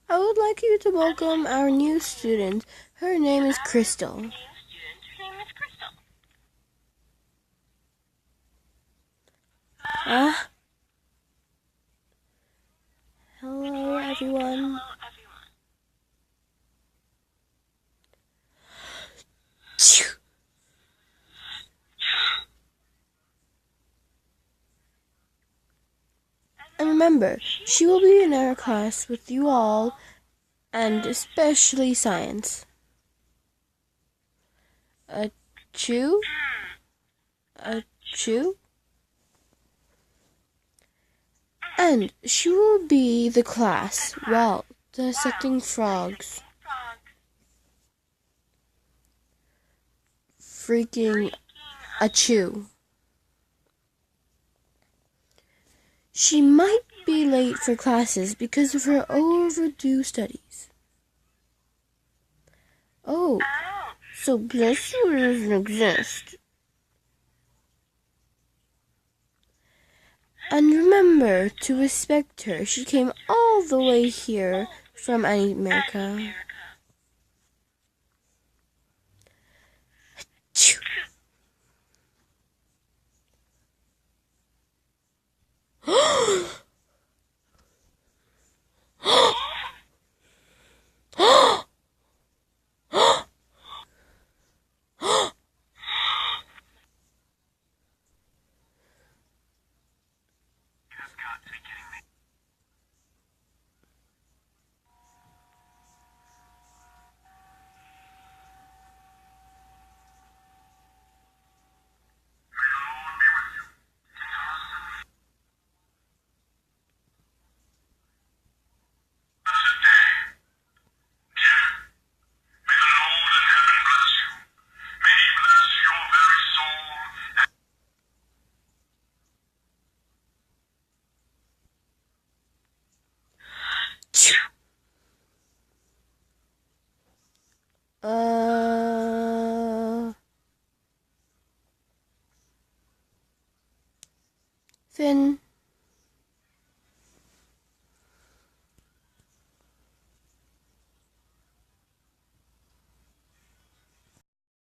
I would like you to welcome our new student. Her name is Crystal. Ah, hello everyone. And remember, she will be in our class with you all, and especially science. Achoo? Achoo? And she will be the class, well, dissecting frogs. Freaking achoo. She might be late for classes because of her overdue studies. Oh, so Blissey doesn't exist. And remember to respect her. She came all the way here from America. Finn.